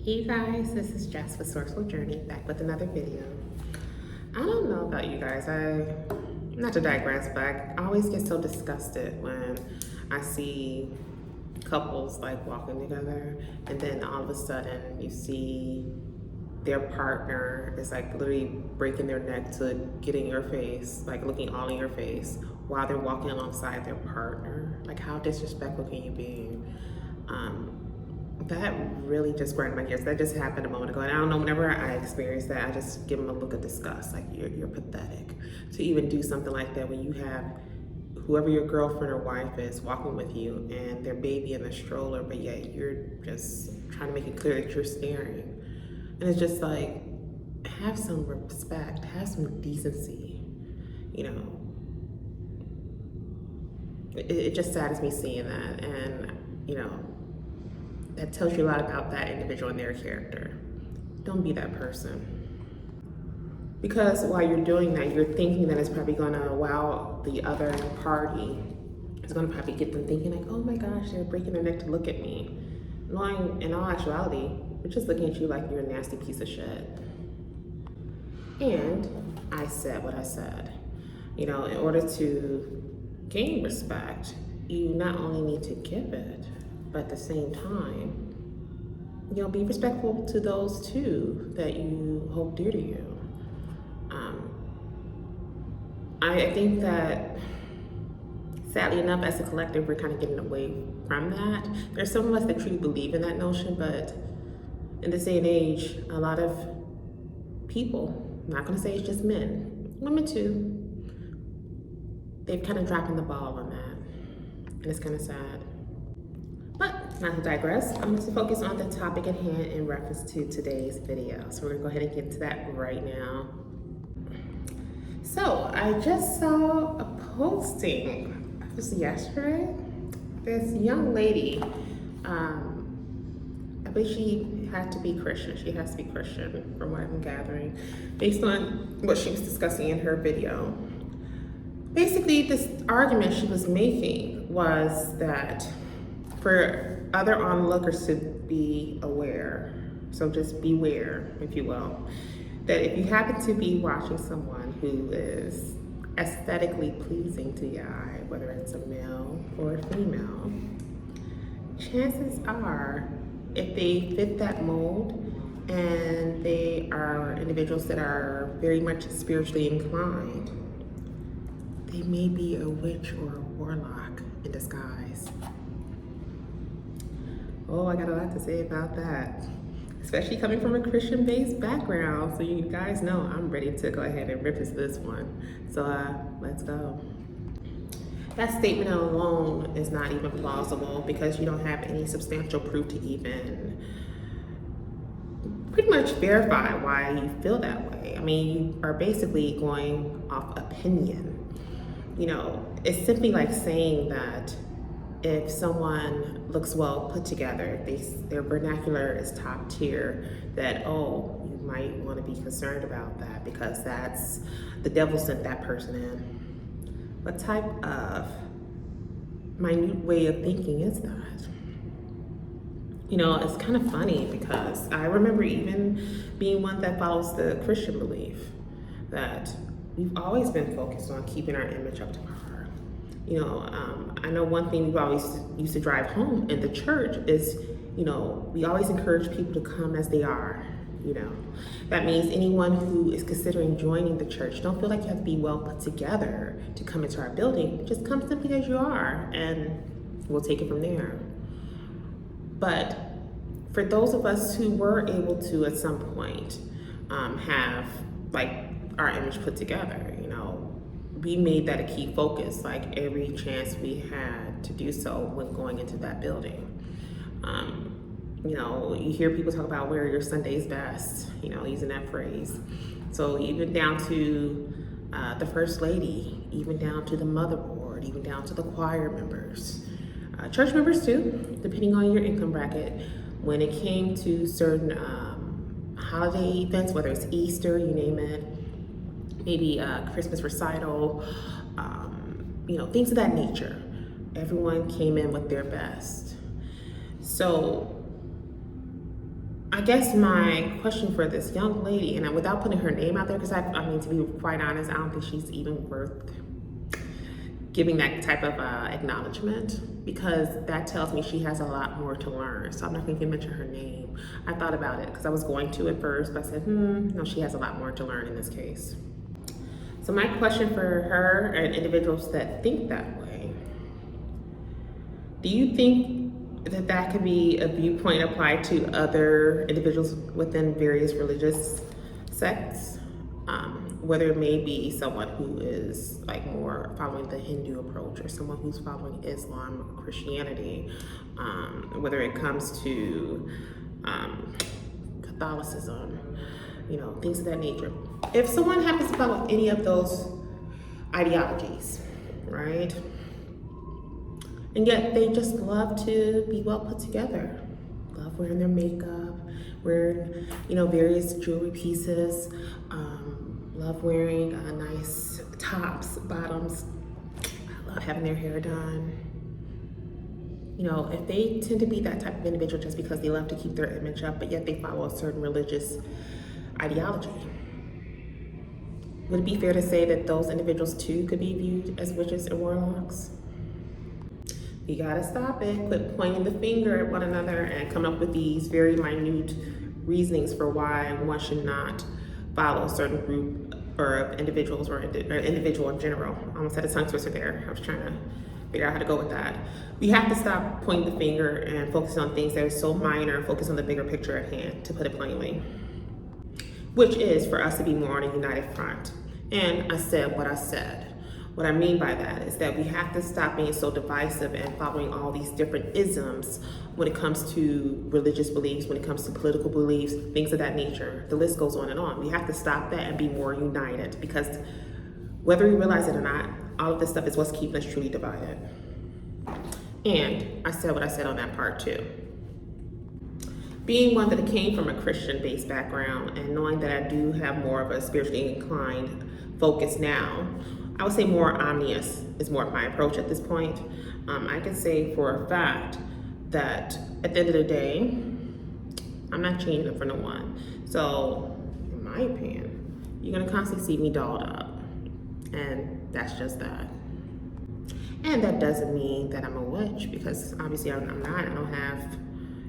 Hey guys, this is Jess with Sourceful Journey, back with another video. I don't know about you guys, not to digress, but I always get so disgusted when I see couples like walking together and then all of a sudden you see their partner is like literally breaking their neck to get in your face, like looking all in your face while they're walking alongside their partner. Like, how disrespectful can you be? That really just grind my gears. That just happened a moment ago. And I don't know, whenever I experience that, I just give them a look of disgust. Like, you're pathetic to even do something like that when you have whoever your girlfriend or wife is walking with you and their baby in the stroller, but yet you're just trying to make it clear that you're staring. And it's just like, have some respect, have some decency, you know. It just saddens me seeing that, and you know, that tells you a lot about that individual and their character. Don't be that person. Because while you're doing that, you're thinking that it's probably gonna wow the other party. It's gonna probably get them thinking like, oh my gosh, they're breaking their neck to look at me. Knowing in all actuality, they're just looking at you like you're a nasty piece of shit. And I said what I said. You know, in order to gain respect, you not only need to give it, but at the same time, you know, be respectful to those too that you hold dear to you. I think that sadly enough, as a collective, we're kind of getting away from that. There's some of us that truly believe in that notion, but in this day and age, a lot of people, I'm not gonna say it's just men, women too, they've kind of dropping the ball on that, and it's kind of sad. But not to digress, I'm going to focus on the topic at hand in reference to today's video. So we're going to go ahead and get into that right now. So I just saw a posting, it was yesterday. This young lady, I believe she had to be Christian. She has to be Christian from what I'm gathering, based on what she was discussing in her video. Basically, this argument she was making was that for other onlookers to be aware, so just beware, if you will, that if you happen to be watching someone who is aesthetically pleasing to your eye, whether it's a male or a female, chances are, if they fit that mold and they are individuals that are very much spiritually inclined, they may be a witch or a warlock in disguise. Oh, I got a lot to say about that, especially coming from a Christian-based background. So you guys know I'm ready to go ahead and rip into this one. So let's go. That statement alone is not even plausible because you don't have any substantial proof to even pretty much verify why you feel that way. I mean, you are basically going off opinion. You know, it's simply like saying that if someone looks well put together, their vernacular is top tier, that, oh, you might want to be concerned about that because that's the devil sent that person in. What type of minute way of thinking is that? You know, it's kind of funny because I remember even being one that follows the Christian belief that we've always been focused on keeping our image up to par. You know, I know one thing we've always used to drive home in the church is, you know, we always encourage people to come as they are, you know. That means anyone who is considering joining the church, don't feel like you have to be well put together to come into our building. Just come simply as you are and we'll take it from there. But for those of us who were able to at some point have like our image put together, you know, we made that a key focus, like every chance we had to do so when going into that building. You know, you hear people talk about wear your Sunday's best, you know, using that phrase. So even down to the first lady, even down to the motherboard, even down to the choir members, church members too, depending on your income bracket. When it came to certain holiday events, whether it's Easter, you name it, maybe a Christmas recital, you know, things of that nature. Everyone came in with their best. So I guess my question for this young lady, and without putting her name out there, because I mean, to be quite honest, I don't think she's even worth giving that type of acknowledgement, because that tells me she has a lot more to learn. So I'm not going to mention her name. I thought about it because I was going to at first, but I said, no, she has a lot more to learn in this case. So my question for her and individuals that think that way, do you think that that could be a viewpoint applied to other individuals within various religious sects? Whether it may be someone who is like more following the Hindu approach, or someone who's following Islam or Christianity, whether it comes to Catholicism, you know, things of that nature. If someone happens to follow any of those ideologies, right? And yet they just love to be well put together, love wearing their makeup, wearing, you know, various jewelry pieces, love wearing nice tops, bottoms. I love having their hair done. You know, if they tend to be that type of individual just because they love to keep their image up, but yet they follow a certain religious ideology, would it be fair to say that those individuals too could be viewed as witches and warlocks? You gotta stop it. Quit pointing the finger at one another and come up with these very minute reasonings for why one should not follow a certain group or individuals or individual in general. I almost had a tongue twister there. I was trying to figure out how to go with that. We have to stop pointing the finger and focus on things that are so minor and focus on the bigger picture at hand, to put it plainly, which is for us to be more on a united front. And I said what I said. What I mean by that is that we have to stop being so divisive and following all these different isms when it comes to religious beliefs, when it comes to political beliefs, things of that nature. The list goes on and on. We have to stop that and be more united, because whether we realize it or not, all of this stuff is what's keeping us truly divided. And I said what I said on that part too. Being one that came from a Christian-based background, and knowing that I do have more of a spiritually inclined focus now, I would say more omnious is more of my approach at this point. I can say for a fact that at the end of the day, I'm not changing it for no one. So, in my opinion, you're gonna constantly see me dolled up. And that's just that. And that doesn't mean that I'm a witch, because obviously I'm not. I don't have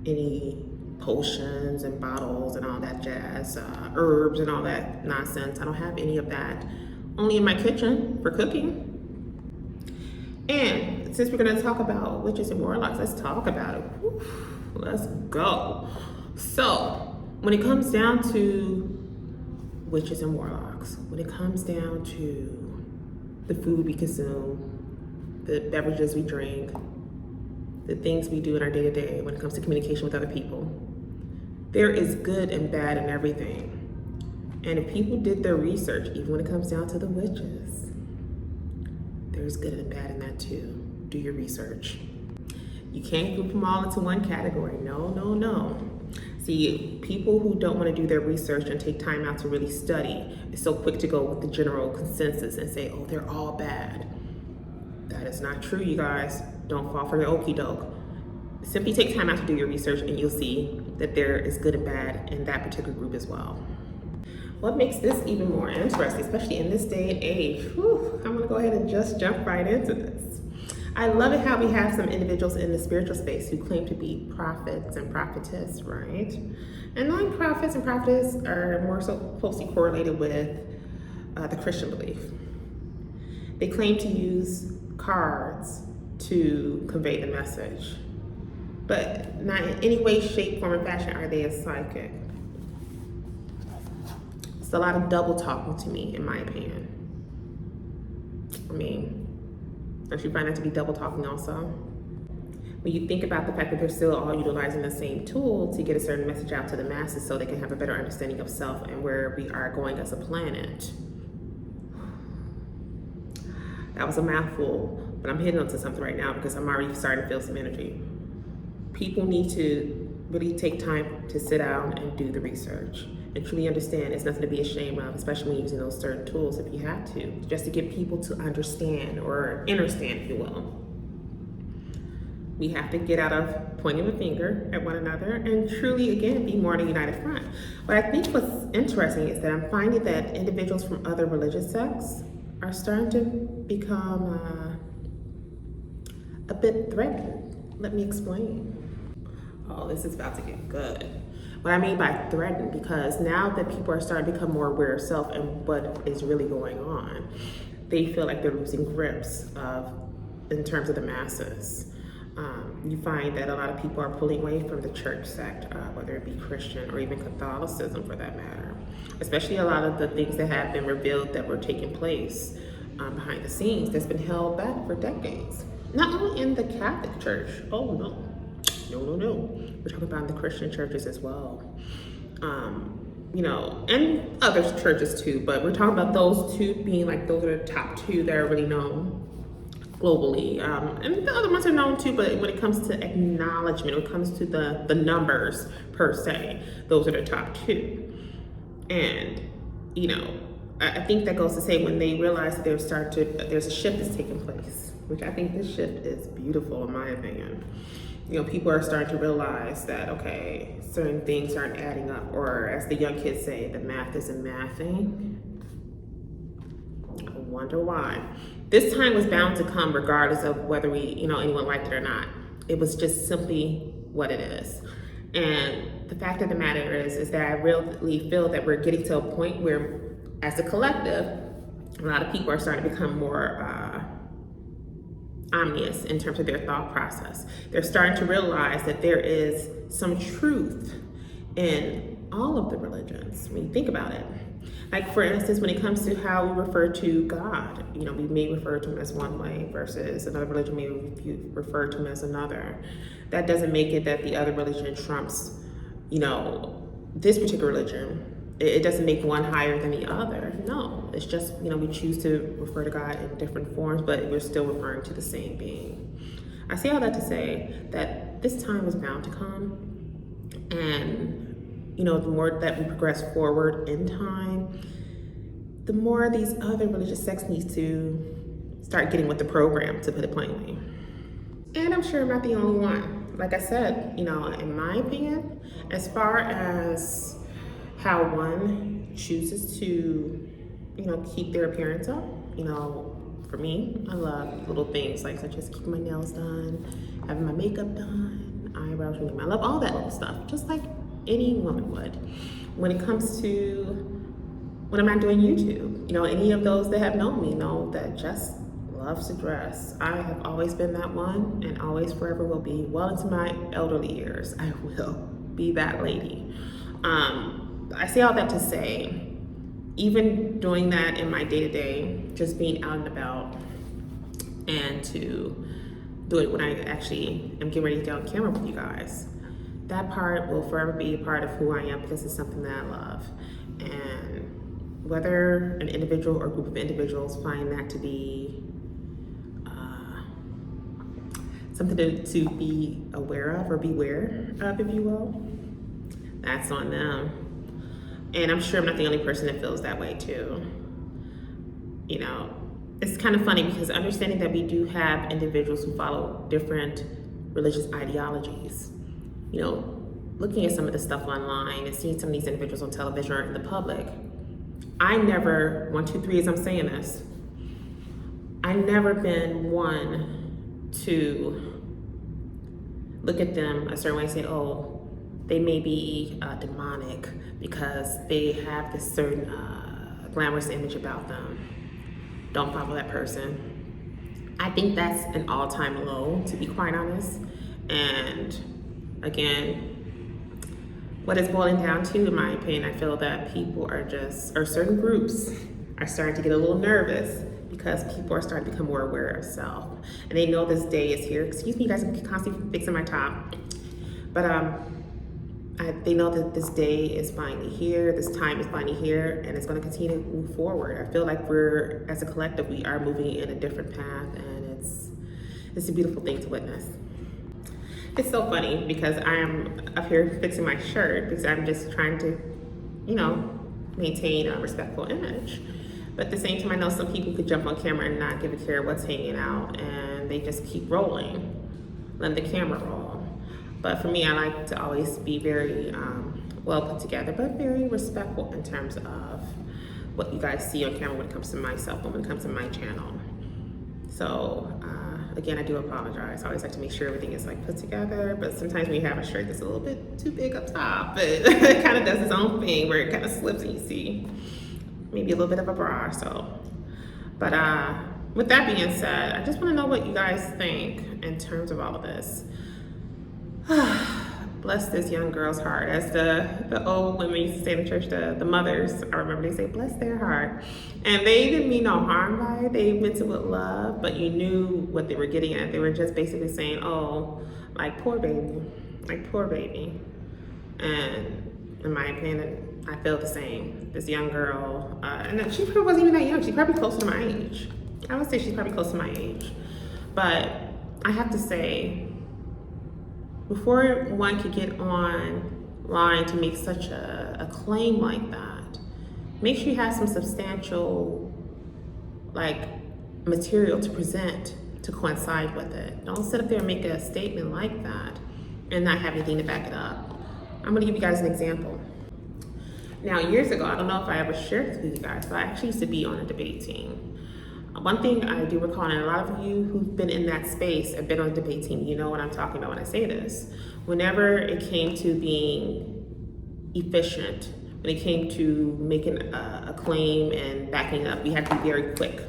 any potions and bottles and all that jazz, herbs and all that nonsense. I don't have any of that. Only in my kitchen for cooking. And since we're gonna talk about witches and warlocks, let's talk about it. Whew, let's go. So, when it comes down to witches and warlocks, when it comes down to the food we consume, the beverages we drink, the things we do in our day-to-day, when it comes to communication with other people, there is good and bad in everything. And if people did their research, even when it comes down to the witches, there's good and bad in that too. Do your research. You can't group them all into one category. No, no, no. See, people who don't want to do their research and take time out to really study is so quick to go with the general consensus and say, oh, they're all bad. That is not true, you guys. Don't fall for the okie doke. Simply take time out to do your research and you'll see that there is good and bad in that particular group as well. What makes this even more interesting, especially in this day and age, I'm gonna go ahead and just jump right into this. I love it how we have some individuals in the spiritual space who claim to be prophets and prophetess, right? And knowing prophets and prophetess are more so closely correlated with the Christian belief. They claim to use cards to convey the message, but not in any way, shape, form, or fashion are they a psychic. It's a lot of double talking to me, in my opinion. I mean, don't you find that to be double talking also? When you think about the fact that they're still all utilizing the same tool to get a certain message out to the masses so they can have a better understanding of self and where we are going as a planet. That was a mouthful, but I'm hitting onto something right now because I'm already starting to feel some energy. People need to really take time to sit down and do the research and truly understand it's nothing to be ashamed of, especially when using those certain tools if you have to, just to get people to understand or understand, if you will. We have to get out of pointing the finger at one another and truly, again, be more on a united front. But I think what's interesting is that I'm finding that individuals from other religious sects are starting to become a bit threatened. Let me explain. Oh, this is about to get good. What I mean by threatened, because now that people are starting to become more aware of self and what is really going on, they feel like they're losing grips in terms of the masses. You find that a lot of people are pulling away from the church sect, whether it be Christian or even Catholicism for that matter. Especially a lot of the things that have been revealed that were taking place behind the scenes that's been held back for decades. Not only in the Catholic Church, oh no. We're talking about the Christian churches as well. You know, and other churches too, but we're talking about those two being like, those are the top two that are really known globally. And the other ones are known too, but when it comes to acknowledgement, when it comes to the numbers per se, those are the top two. And, you know, I think that goes to say when they realize that there's a shift that's taking place, which I think this shift is beautiful in my opinion. You know, people are starting to realize that, okay, certain things aren't adding up, or as the young kids say, the math isn't mathing. I wonder why. This time was bound to come regardless of whether anyone liked it or not. It was just simply what it is. And the fact of the matter is that I really feel that we're getting to a point where, as a collective, a lot of people are starting to become more omnious in terms of their thought process. They're starting to realize that there is some truth in all of the religions when you think about it. Like, for instance, when it comes to how we refer to God, you know, we may refer to him as one way versus another religion may refer to him as another. That doesn't make it that the other religion trumps, you know, this particular religion. It doesn't make one higher than the other. No, it's just, you know, we choose to refer to God in different forms, but we're still referring to the same being. I say all that to say that this time was bound to come. And, you know, the more that we progress forward in time, the more these other religious sects need to start getting with the program, to put it plainly. And I'm sure I'm not the only one. Like I said, you know, in my opinion, as far as how one chooses to, you know, keep their appearance up. You know, for me, I love little things like such as keeping my nails done, having my makeup done, eyebrows removed. I love all that little stuff, just like any woman would. When it comes to when I'm not doing YouTube, you know, any of those that have known me know that Jess loves to dress. I have always been that one and always forever will be. Well into my elderly years, I will be that lady. I say all that to say, even doing that in my day-to-day, just being out and about, and to do it when I actually am getting ready to get on camera with you guys, that part will forever be a part of who I am because it's something that I love. And whether an individual or group of individuals find that to be something to be aware of or beware of, if you will, that's on them. And I'm sure I'm not the only person that feels that way too. You know, it's kind of funny because understanding that we do have individuals who follow different religious ideologies, you know, looking at some of the stuff online and seeing some of these individuals on television or in the public, I never, 1, 2, 3 as I'm saying this, I never been one to look at them a certain way and say, oh, they may be demonic because they have this certain glamorous image about them. Don't follow that person. I think that's an all-time low, to be quite honest. And again, what it's boiling down to, in my opinion, I feel that people are or certain groups are starting to get a little nervous because people are starting to become more aware of self. And they know this day is here. Excuse me, you guys, I'm constantly fixing my top. But they know that this day is finally here, this time is finally here, and it's going to continue to move forward. I feel like we're, as a collective, we are moving in a different path, and it's a beautiful thing to witness. It's so funny because I am up here fixing my shirt because I'm just trying to, you know, maintain a respectful image. But at the same time, I know some people could jump on camera and not give a care what's hanging out, and they just keep rolling. letting the camera roll. But for me, I like to always be very well put together, but very respectful in terms of what you guys see on camera when it comes to myself and when it comes to my channel. So again, I do apologize. I always like to make sure everything is like put together, but sometimes when you have a shirt that's a little bit too big up top, it kind of does its own thing where it kind of slips and you see maybe a little bit of a bra or so. But with that being said, I just want to know what you guys think in terms of all of this. Bless this young girl's heart. As the old women used to say in the church, the mothers, I remember they say, bless their heart. And they didn't mean no harm by it. They meant it with love, but you knew what they were getting at. They were just basically saying, oh, like poor baby, like poor baby. And in my opinion, I feel the same. This young girl, and she probably wasn't even that young. She's probably close to my age. I would say she's probably close to my age. But I have to say, before one could get online to make such a claim like that, make sure you have some substantial like material to present to coincide with it. Don't sit up there and make a statement like that and not have anything to back it up. I'm gonna give you guys an example. Now, years ago, I don't know if I ever shared this with you guys, but I actually used to be on a debate team. One thing I do recall, and a lot of you who've been in that space have been on a debate team, you know what I'm talking about when I say this. Whenever it came to being efficient, when it came to making a claim and backing up, we had to be very quick.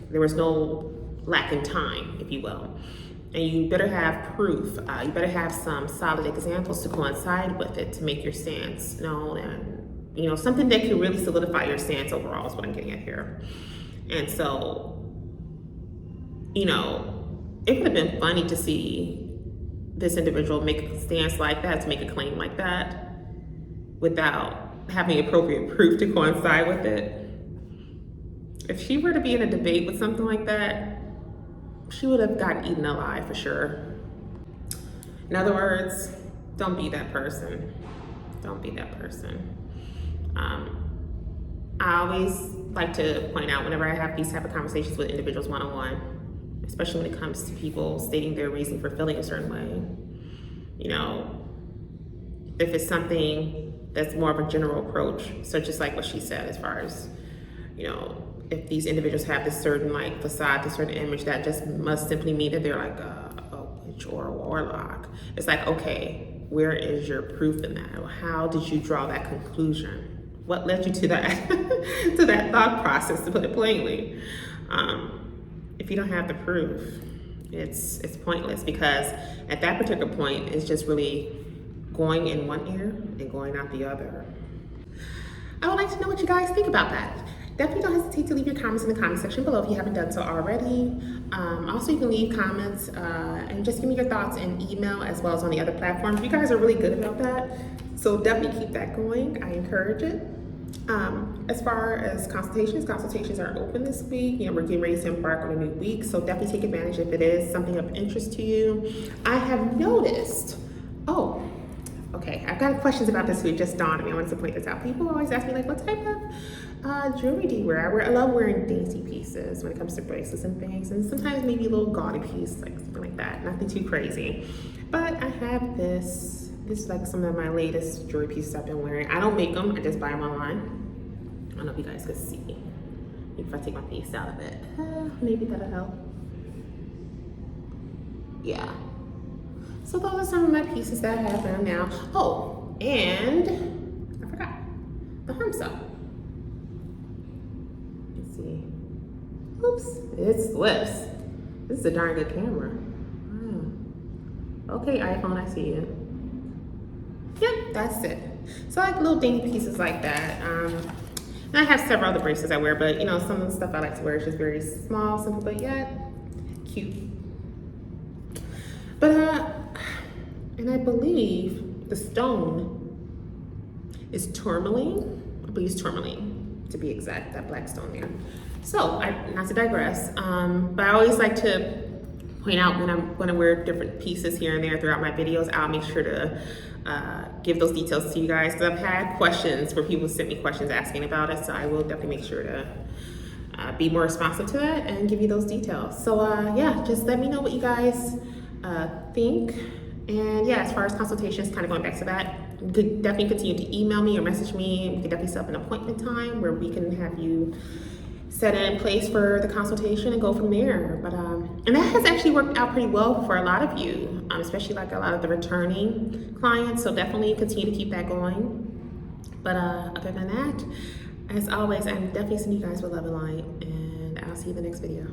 There was no lack in time, if you will. And you better have proof. You better have some solid examples to coincide with it to make your stance known, and you know, something that can really solidify your stance overall is what I'm getting at here. And so, you know, it would have been funny to see this individual make a stance like that, to make a claim like that, without having appropriate proof to coincide with it. If she were to be in a debate with something like that, she would have gotten eaten alive for sure. In other words, don't be that person. Don't be that person. I always like to point out whenever I have these type of conversations with individuals one-on-one, especially when it comes to people stating their reason for feeling a certain way. You know, if it's something that's more of a general approach, such as like what she said, as far as, you know, if these individuals have this certain like facade, this certain image, that just must simply mean that they're like a witch or a warlock. It's like, okay, where is your proof in that? How did you draw that conclusion? What led you to that to that thought process, to put it plainly? If you don't have the proof, it's pointless, because at that particular point, it's just really going in one ear and going out the other. I would like to know what you guys think about that. Definitely don't hesitate to leave your comments in the comment section below if you haven't done so already. Also, you can leave comments and just give me your thoughts in email as well as on the other platforms. You guys are really good about that, so definitely keep that going. I encourage it. As far as consultations are open this week. You know, we're getting ready to embark on a new week, so definitely take advantage if it is something of interest to you. I have noticed, okay, I've got questions about this who just dawned on me. I wanted to point this out. People always ask me, like, what type of jewelry do you wear? I love wearing dainty pieces when it comes to bracelets and things, and sometimes maybe a little gaudy piece, like something like that. Nothing too crazy. But I have this is like some of my latest jewelry pieces I've been wearing. I don't make them, I just buy them online. I don't know if you guys can see. Maybe if I take my face out of it, maybe that'll help. Yeah. So those are some of my pieces that I have on now. Oh, and I forgot the humsa. Let's see. Oops, it slips. This is a darn good camera. Wow. Okay, iPhone, I see you. Yep, that's it. So I like little dainty pieces like that. And I have several other bracelets I wear, but you know, some of the stuff I like to wear is just very small, simple, but yet cute. But and I believe the stone is tourmaline. I believe it's tourmaline, to be exact, that black stone there. So, not to digress, but I always like to point out when I wear different pieces here and there throughout my videos, I'll make sure to give those details to you guys, because I've had questions where people sent me questions asking about it, so I will definitely make sure to be more responsive to that and give you those details. So yeah, just let me know what you guys think. And yeah, as far as consultations, kind of going back to that, you could definitely continue to email me or message me. We could definitely set up an appointment time where we can have you set in place for the consultation and go from there. But and that has actually worked out pretty well for a lot of you, especially like a lot of the returning clients. So definitely continue to keep that going. But other than that, as always, I'm definitely sending you guys with love and light, and I'll see you in the next video.